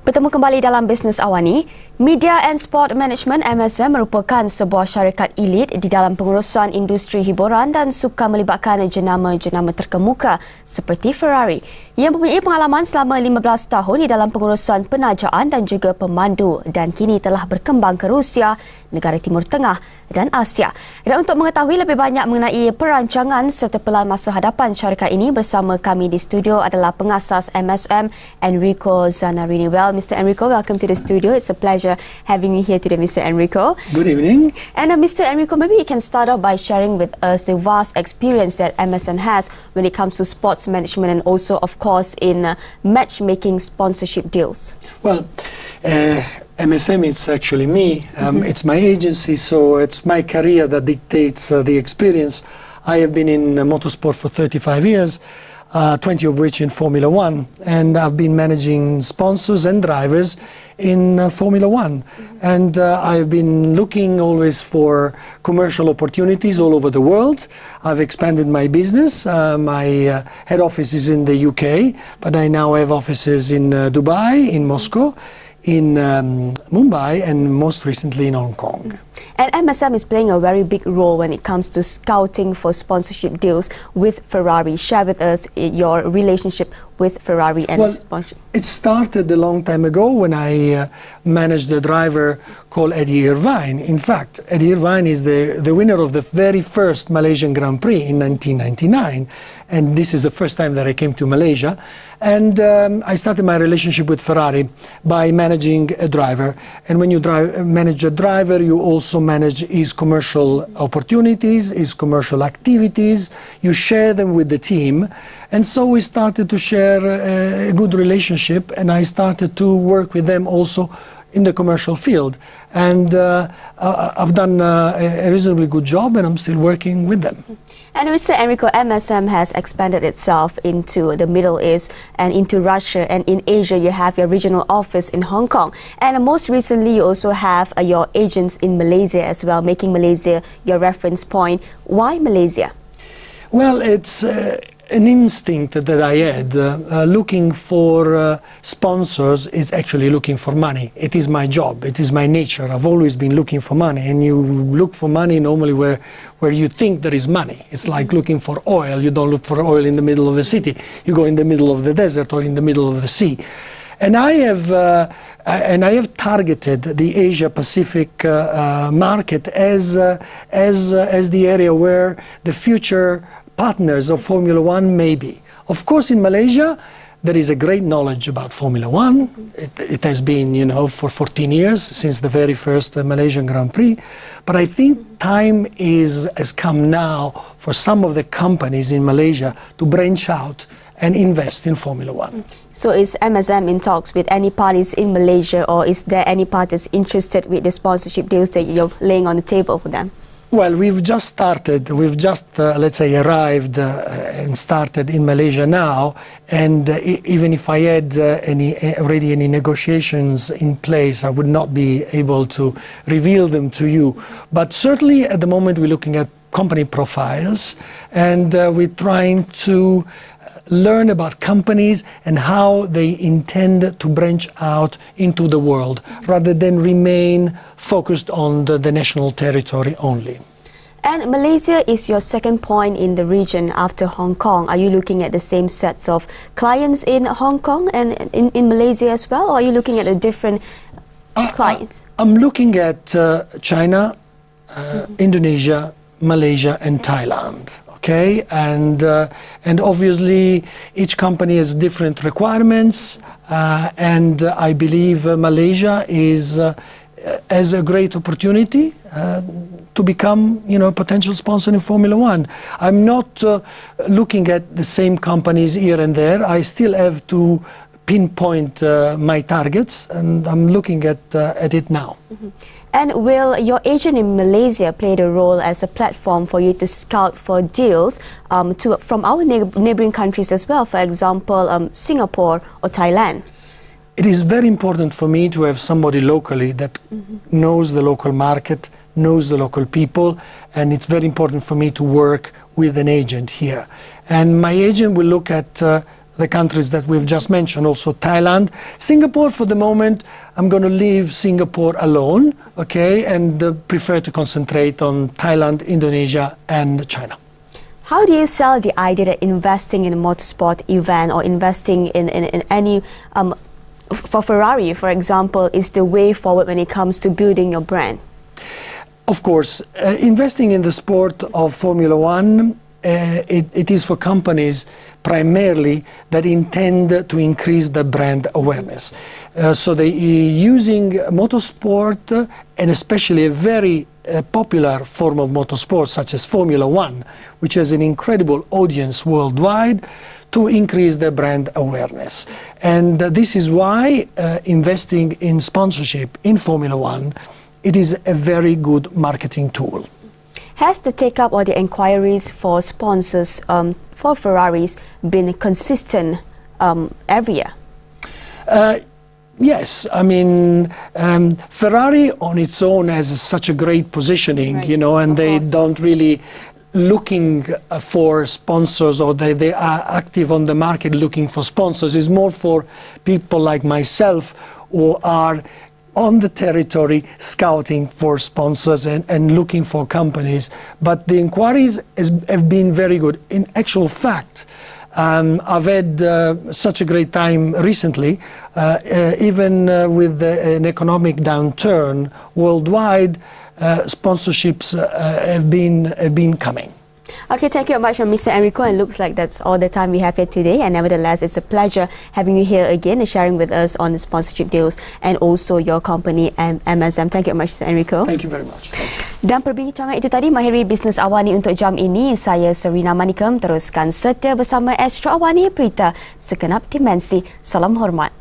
Bertemu kembali dalam Bisnes Awani, Media and Sport Management MSM merupakan sebuah syarikat elit di dalam pengurusan industri hiburan dan suka melibatkan jenama-jenama terkemuka seperti Ferrari yang mempunyai pengalaman selama 15 tahun di dalam pengurusan penajaan dan juga pemandu dan kini telah berkembang ke Rusia, negara Timur Tengah dan Asia. Dan untuk mengetahui lebih banyak mengenai perancangan serta pelan masa hadapan syarikat ini, bersama kami di studio adalah pengasas MSM Enrico Zanarini. Well, Mr. Enrico, welcome to the studio. It's a pleasure having you here today, Mr. Enrico. Good evening. And Mr. Enrico, maybe you can start off by sharing with us the vast experience that MSM has when it comes to sports management and also, of course, in matchmaking sponsorship deals. Well, MSM is actually me. It's my agency, so it's my career that dictates the experience. I have been in motorsport for 35 years. 20 of which in Formula One, and I've been managing sponsors and drivers in Formula One. And I've been looking always for commercial opportunities all over the world. I've expanded my business. My head office is in the UK, but I now have offices in Dubai, in Moscow, in Mumbai, and most recently in Hong Kong. And MSM is playing a very big role when it comes to scouting for sponsorship deals with Ferrari. Share with us your relationship with Ferrari and sponsorship. It started a long time ago when I managed a driver called Eddie Irvine. In fact, Eddie Irvine is the winner of the very first Malaysian Grand Prix in 1999. And this is the first time that I came to Malaysia. And I started my relationship with Ferrari by managing a driver. And when you manage a driver, you also manage his commercial opportunities, his commercial activities. You share them with the team. And so we started to share a good relationship, and I started to work with them also in the commercial field. And I've done a reasonably good job, and I'm still working with them. And Mr. Enrico, MSM has expanded itself into the Middle East and into Russia, and in Asia you have your regional office in Hong Kong. And most recently you also have your agents in Malaysia as well, making Malaysia your reference point. Why Malaysia? Well, it's an instinct that I had. Looking for sponsors is actually looking for money. It is my job. It is my nature. I've always been looking for money, and you look for money normally where you think there is money. It's like looking for oil. You don't look for oil in the middle of the city. You go in the middle of the desert or in the middle of the sea. And I have targeted the Asia-Pacific market as the area where the future partners of Formula One may be. Of course, in Malaysia, there is a great knowledge about Formula One. It has been, for 14 years, since the very first Malaysian Grand Prix. But I think time has come now for some of the companies in Malaysia to branch out and invest in Formula One. So is MSM in talks with any parties in Malaysia, or is there any parties interested with the sponsorship deals that you're laying on the table for them? Well, we've just started. We've just, let's say, arrived and started in Malaysia now. And even if I had already any negotiations in place, I would not be able to reveal them to you. But certainly, at the moment, we're looking at company profiles, and we're trying to learn about companies and how they intend to branch out into the world rather than remain focused on the national territory only. And Malaysia is your second point in the region after Hong Kong. Are you looking at the same sets of clients in Hong Kong and in Malaysia as well, or are you looking at a different clients? I'm looking at China, Indonesia, Malaysia and Thailand. Okay, and obviously each company has different requirements, and I believe Malaysia has a great opportunity to become, a potential sponsor in Formula One. I'm not looking at the same companies here and there. I still have to pinpoint my targets, and I'm looking at it now. And will your agent in Malaysia play the role as a platform for you to scout for deals from our neighboring countries as well, for example, Singapore or Thailand? It is very important for me to have somebody locally that knows the local market, knows the local people, and it's very important for me to work with an agent here. And my agent will look at the countries that we've just mentioned, also Thailand. Singapore, for the moment, I'm going to leave Singapore alone, okay, and prefer to concentrate on Thailand, Indonesia, and China. How do you sell the idea that investing in a motorsport event or investing in any, for Ferrari, for example, is the way forward when it comes to building your brand? Of course, investing in the sport of Formula One, it is for companies primarily that intend to increase the brand awareness. So they using motorsport, and especially a very popular form of motorsport such as Formula One, which has an incredible audience worldwide, to increase their brand awareness. And this is why investing in sponsorship in Formula One, it is a very good marketing tool. Has the take-up or the inquiries for sponsors for Ferraris been consistent every year? Yes, I mean, Ferrari on its own has such a great positioning, right, you know, and they don't really looking for sponsors, or they are active on the market looking for sponsors. It's more for people like myself who are on the territory scouting for sponsors and looking for companies. But the inquiries have been very good. In actual fact, I've had such a great time recently, even with an economic downturn worldwide, sponsorships have been coming. Okay, thank you very much, Mr. Enrico, and looks like that's all the time we have here today. And nevertheless, it's a pleasure having you here again and sharing with us on the sponsorship deals and also your company MSM. Thank you very much, Mr. Enrico. Thank you very much. Thank you. Dan perbincangan itu tadi mengakhiri Bisnes Awani untuk jam ini. Saya Serina Manikam teruskan setia bersama Astro Awani, berita segenap dimensi. Salam hormat.